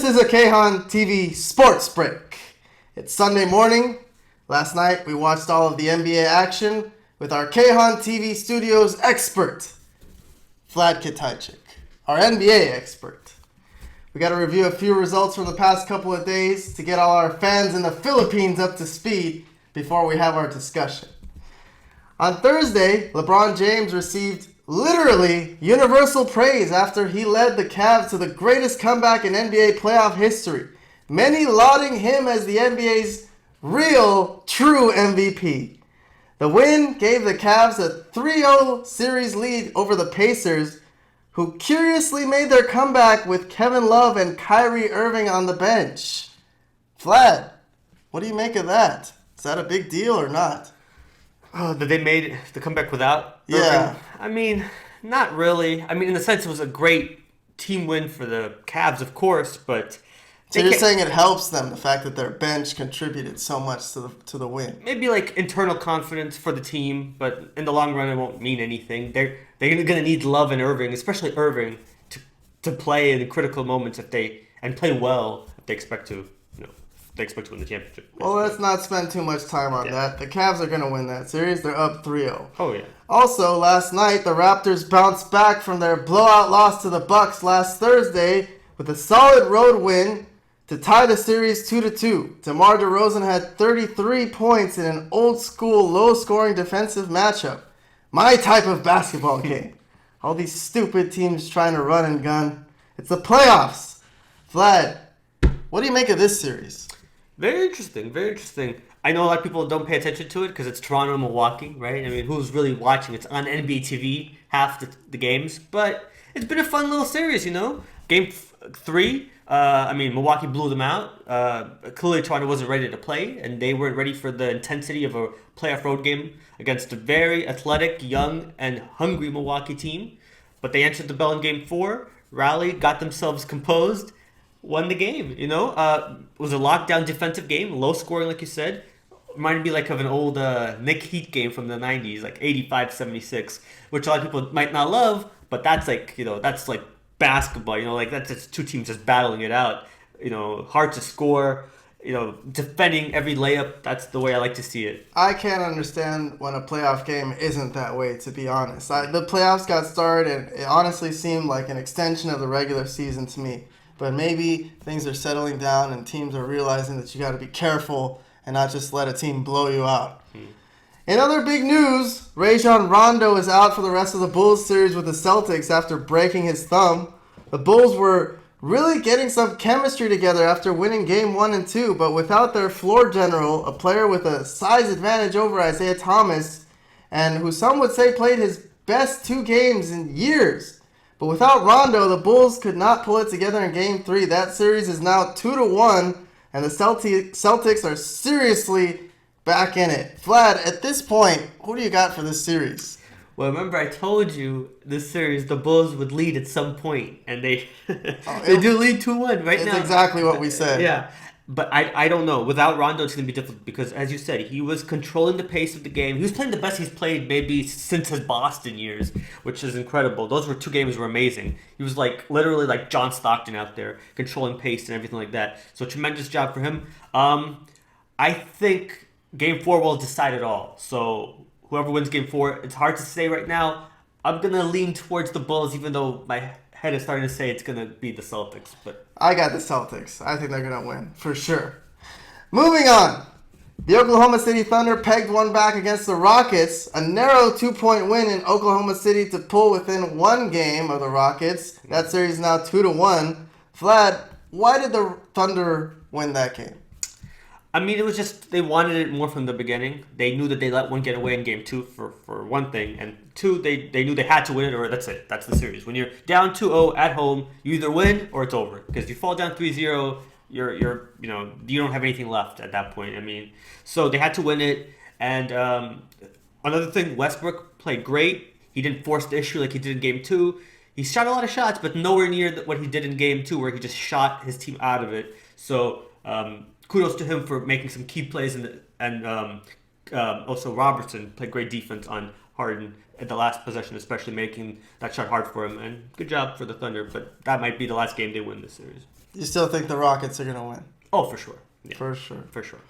This is a Kahan TV sports break. It's Sunday morning. Last night we watched all of the NBA action with our Kahan TV Studios expert, Vlad, our NBA expert. We got to review a few results from the past couple of days to get all our fans in the Philippines up to speed before we have our discussion. On Thursday, LeBron James received literally universal praise after he led the Cavs to the greatest comeback in NBA playoff history, many lauding him as the NBA's real, true MVP. The win gave the Cavs a 3-0 series lead over the Pacers, who curiously made their comeback with Kevin Love and Kyrie Irving on the bench. Vlad, what do you make of that? Is that a big deal or not? Oh, that they made the comeback without Irving? Yeah. I mean, not really. I mean, in the sense it was a great team win for the Cavs, of course, but... So you're saying it helps them, the fact that their bench contributed so much to the win? Maybe like internal confidence for the team, but in the long run it won't mean anything. They're going to need Love and Irving, especially Irving, to play in critical moments and play well if they expect to. They expect to win the championship. Well, let's not spend too much time on that. The Cavs are going to win that series. They're up 3-0. Oh, yeah. Also, last night, the Raptors bounced back from their blowout loss to the Bucks last Thursday with a solid road win to tie the series 2-2. DeMar DeRozan had 33 points in an old-school, low-scoring defensive matchup. My type of basketball game. All these stupid teams trying to run and gun. It's the playoffs. Vlad, what do you make of this series? Very interesting, very interesting. I know a lot of people don't pay attention to it because it's Toronto and Milwaukee, right? I mean, who's really watching? It's on NBA TV, half the games. But it's been a fun little series, Game 3, Milwaukee blew them out. Clearly, Toronto wasn't ready to play, and they weren't ready for the intensity of a playoff road game against a very athletic, young, and hungry Milwaukee team. But they answered the bell in Game 4, rallied, got themselves composed, won the game, It was a lockdown defensive game, low scoring, like you said. Reminded me of an old Knick Heat game from the 90s, like 85-76, which a lot of people might not love, but that's that's like basketball, that's just two teams just battling it out, hard to score, defending every layup. That's the way I like to see it. I can't understand when a playoff game isn't that way, to be honest. The playoffs got started, and it honestly seemed like an extension of the regular season to me. But maybe things are settling down and teams are realizing that you got to be careful and not just let a team blow you out. In other big news, Rajon Rondo is out for the rest of the Bulls series with the Celtics after breaking his thumb. The Bulls were really getting some chemistry together after winning Game 1 and 2, but without their floor general, a player with a size advantage over Isaiah Thomas, and who some would say played his best 2 games in years. But without Rondo, the Bulls could not pull it together in Game 3. That series is now 2-1, and the Celtics are seriously back in it. Vlad, at this point, who do you got for this series? Well, remember I told you this series, the Bulls would lead at some point, and they do lead 2-1 right now. It's exactly what we said. Yeah. But I don't know. Without Rondo, it's going to be difficult because, as you said, he was controlling the pace of the game. He was playing the best he's played maybe since his Boston years, which is incredible. Those 2 games were amazing. He was literally like John Stockton out there, controlling pace and everything like that. So tremendous job for him. I think Game 4 will decide it all. So whoever wins Game 4, it's hard to say right now. I'm going to lean towards the Bulls, even though my head is starting to say it's going to be the Celtics. But I got the Celtics. I think they're going to win, for sure. Moving on. The Oklahoma City Thunder pegged one back against the Rockets. A narrow 2-point win in Oklahoma City to pull within 1 game of the Rockets. That series is now 2-1. Vlad, why did the Thunder win that game? I mean, it was just they wanted it more from the beginning. They knew that they let one get away in Game 2 for one thing. And 2, they knew they had to win it or that's it. That's the series. When you're down 2-0 at home, you either win or it's over. Because if you fall down 3-0, you don't have anything left at that point. I mean, so they had to win it. And another thing, Westbrook played great. He didn't force the issue like he did in Game 2. He shot a lot of shots, but nowhere near what he did in Game 2 where he just shot his team out of it. So kudos to him for making some key plays, and also Robertson played great defense on Harden at the last possession, especially making that shot hard for him. And good job for the Thunder, but that might be the last game they win this series. You still think the Rockets are going to win? Oh, for sure. Yeah, for sure. For sure.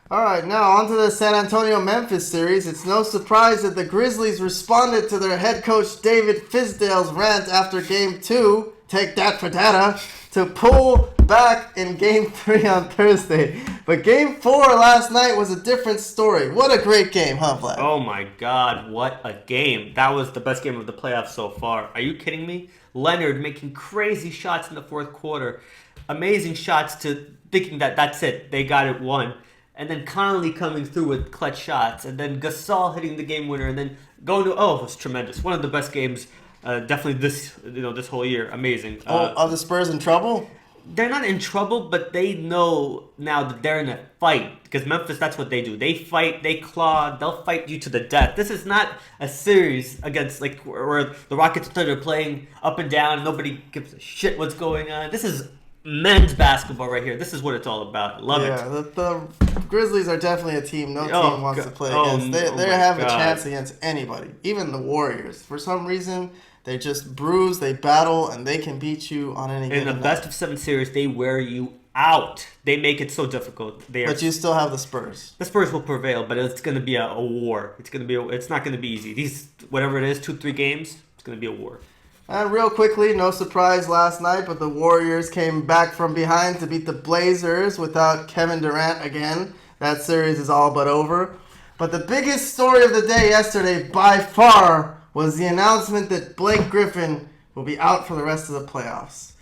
All right, now on to the San Antonio-Memphis series. It's no surprise that the Grizzlies responded to their head coach David Fizdale's rant after Game 2, take that for data, to pull back in Game 3 on Thursday. But Game 4 last night was a different story. What a great game, huh, Vlad? Oh my God, what a game. That was the best game of the playoffs so far. Are you kidding me? Leonard making crazy shots in the fourth quarter. Amazing shots to thinking that that's it, they got it won. And then Conley coming through with clutch shots, and then Gasol hitting the game winner, and then going to it was tremendous. One of the best games, definitely this whole year. Amazing. Are the Spurs in trouble? They're not in trouble, but they know now that they're in a fight because Memphis. That's what they do. They fight, they claw, they'll fight you to the death. This is not a series against like where the Rockets are playing up and down, and nobody gives a shit what's going on. This is men's basketball right here. This is what it's all about. Love it. Yeah, the Grizzlies are definitely a team no team wants to play against. They have a chance against anybody, even the Warriors. For some reason, they just bruise, they battle, and they can beat you on any given night. In the best of 7 series, they wear you out. They make it so difficult. But you still have the Spurs. The Spurs will prevail, but it's going to be a war. It's not going to be easy. These whatever it is, 2-3 games, it's going to be a war. And real quickly, no surprise last night, but the Warriors came back from behind to beat the Blazers without Kevin Durant again. That series is all but over. But the biggest story of the day yesterday, by far, was the announcement that Blake Griffin will be out for the rest of the playoffs.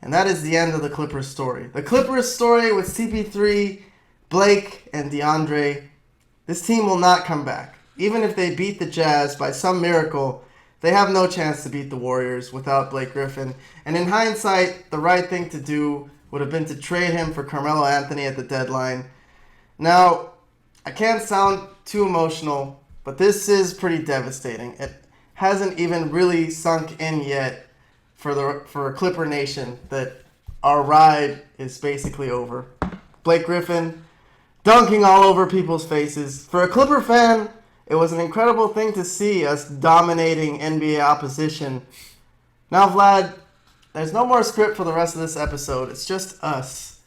And that is the end of the Clippers story. The Clippers story with CP3, Blake, and DeAndre. This team will not come back. Even if they beat the Jazz by some miracle, they have no chance to beat the Warriors without Blake Griffin. And in hindsight, the right thing to do would have been to trade him for Carmelo Anthony at the deadline. Now, I can't sound too emotional, but this is pretty devastating. It hasn't even really sunk in yet for Clipper Nation that our ride is basically over. Blake Griffin dunking all over people's faces. For a Clipper fan, it was an incredible thing to see us dominating NBA opposition. Now, Vlad, there's no more script for the rest of this episode. It's just us.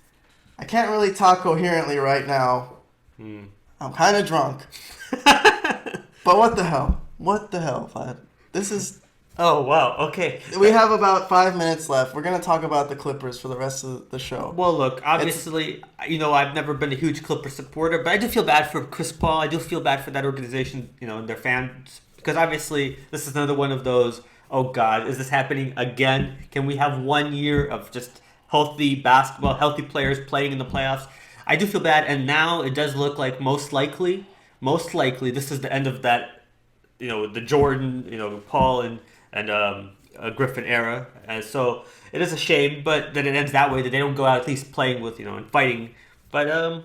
I can't really talk coherently right now. I'm kind of drunk. But what the hell? What the hell, Vlad? This is... Oh, wow. Okay. We have about 5 minutes left. We're going to talk about the Clippers for the rest of the show. Well, look, obviously, I've never been a huge Clipper supporter, but I do feel bad for Chris Paul. I do feel bad for that organization, their fans. Because obviously, this is another one of those, oh, God, is this happening again? Can we have 1 year of just healthy basketball, healthy players playing in the playoffs? I do feel bad, and now it does look like most likely, this is the end of that, the Jordan, Paul and Griffin era. And so it is a shame, but that it ends that way, that they don't go out at least playing with, and fighting. But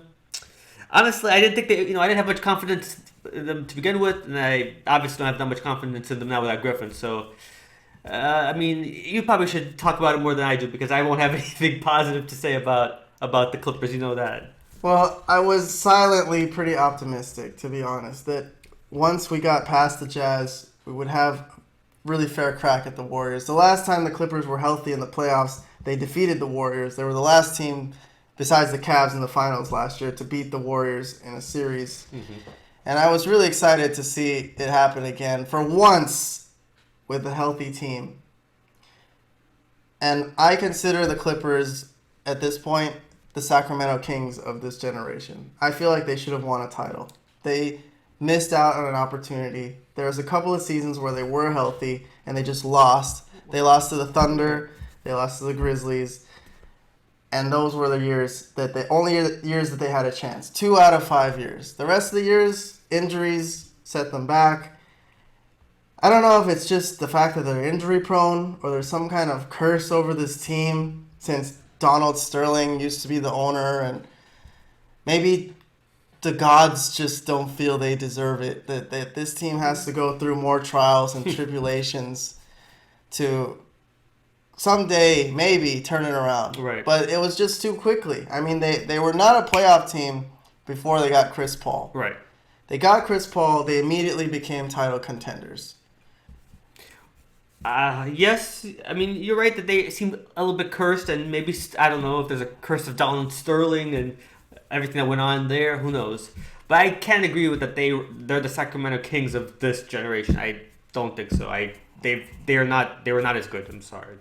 honestly, I didn't think I didn't have much confidence in them to begin with, and I obviously don't have that much confidence in them now without Griffin. So, you probably should talk about it more than I do, because I won't have anything positive to say about the Clippers, you know that. Well, I was silently pretty optimistic, to be honest, that once we got past the Jazz, we would have really fair crack at the Warriors. The last time the Clippers were healthy in the playoffs, they defeated the Warriors. They were the last team, besides the Cavs in the finals last year, to beat the Warriors in a series. Mm-hmm. And I was really excited to see it happen again, for once, with a healthy team. And I consider the Clippers, at this point, the Sacramento Kings of this generation. I feel like they should have won a title. They missed out on an opportunity. There was a couple of seasons where they were healthy and they just lost. They lost to the Thunder, they lost to the Grizzlies, and those were the years that they had a chance. 2 out of 5 years. The rest of the years, injuries set them back. I don't know if it's just the fact that they're injury prone or there's some kind of curse over this team since Donald Sterling used to be the owner, and maybe the gods just don't feel they deserve it, that this team has to go through more trials and tribulations to someday maybe turn it around. Right. But it was just too quickly. I mean, they were not a playoff team before they got Chris Paul. Right. They got Chris Paul. They immediately became title contenders. Yes. I mean, you're right that they seem a little bit cursed, and maybe I don't know if there's a curse of Donald Sterling and everything that went on there. Who knows? But I can't agree with that. They're the Sacramento Kings of this generation. I don't think so. They were not as good. I'm sorry.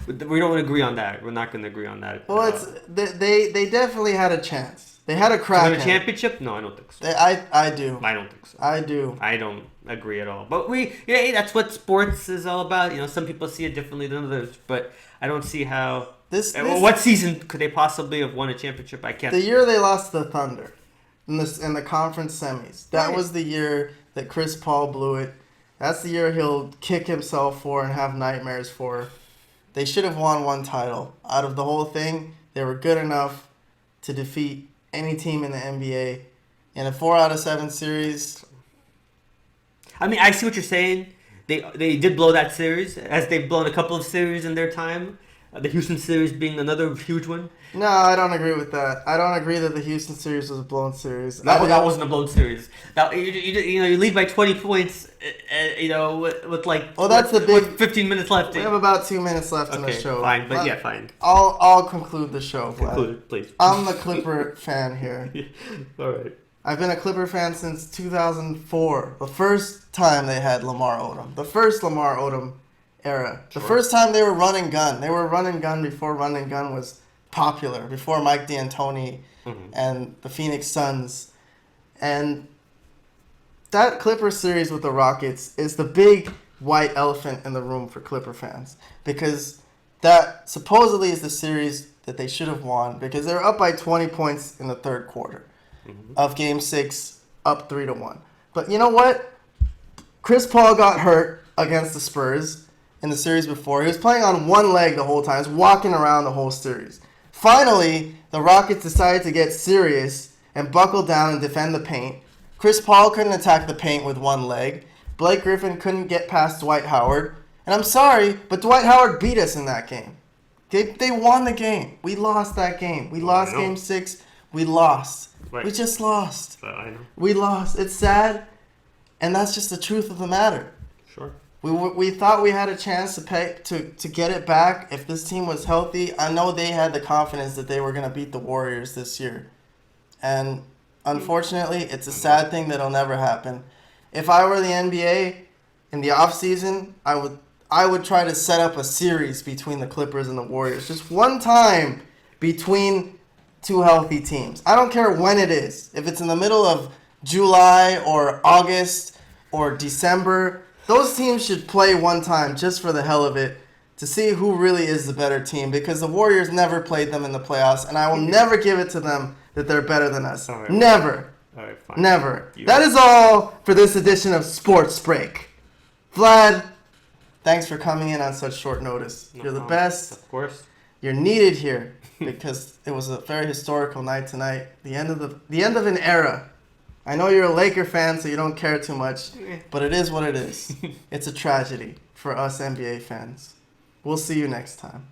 We don't agree on that. We're not going to agree on that. Well, they definitely had a chance. They had a crack. To win a championship? No, I don't think so. I do. I don't think so. I do. I don't agree at all. But that's what sports is all about. Some people see it differently than others. But I don't see how. What season could they possibly have won a championship? I can't. The year they lost to the Thunder, in the conference semis. That was the year that Chris Paul blew it. That's the year he'll kick himself for and have nightmares for. They should have won one title. Out of the whole thing, they were good enough to defeat any team in the NBA in a 4 out of 7 series. I mean, I see what you're saying. They did blow that series, as they've blown a couple of series in their time. The Houston series being another huge one. No, I don't agree with that. I don't agree that the Houston series was a blown series. That wasn't a blown series. You lead by 20 points. With like. Well, that's the big. With 15 minutes left. We have about 2 minutes left in the show. Fine, but yeah, fine. I'll conclude the show. Conclude, please. I'm the Clipper fan here. All right. I've been a Clipper fan since 2004. The first time they had Lamar Odom. The first Lamar Odom era. The first time they were run and gun. They were run and gun before run and gun was popular. Before Mike D'Antoni and the Phoenix Suns. And that Clipper series with the Rockets is the big white elephant in the room for Clipper fans. Because that supposedly is the series that they should have won. Because they were up by 20 points in the third quarter of Game 6, up 3-1. But you know what? Chris Paul got hurt against the Spurs in the series before. He was playing on one leg the whole time. He was walking around the whole series. Finally, the Rockets decided to get serious and buckle down and defend the paint. Chris Paul couldn't attack the paint with one leg. Blake Griffin couldn't get past Dwight Howard. And I'm sorry, but Dwight Howard beat us in that game. They won the game. We lost that game. We lost Game 6. We lost. Right. We just lost. I know. We lost. It's sad, and that's just the truth of the matter. Sure. We thought we had a chance to get it back if this team was healthy. I know they had the confidence that they were going to beat the Warriors this year. And unfortunately, it's a sad thing that'll never happen. If I were the NBA in the offseason, I would try to set up a series between the Clippers and the Warriors. Just one time between two healthy teams. I don't care when it is. If it's in the middle of July or August or December, those teams should play one time just for the hell of it to see who really is the better team, because the Warriors never played them in the playoffs, and I will never give it to them that they're better than us. All right. Never. All right, fine. Never. That is all for this edition of Sports Break. Vlad, thanks for coming in on such short notice. You're the best. Of course. You're needed here because it was a very historical night tonight. The end of an era. I know you're a Laker fan, so you don't care too much, but it is what it is. It's a tragedy for us NBA fans. We'll see you next time.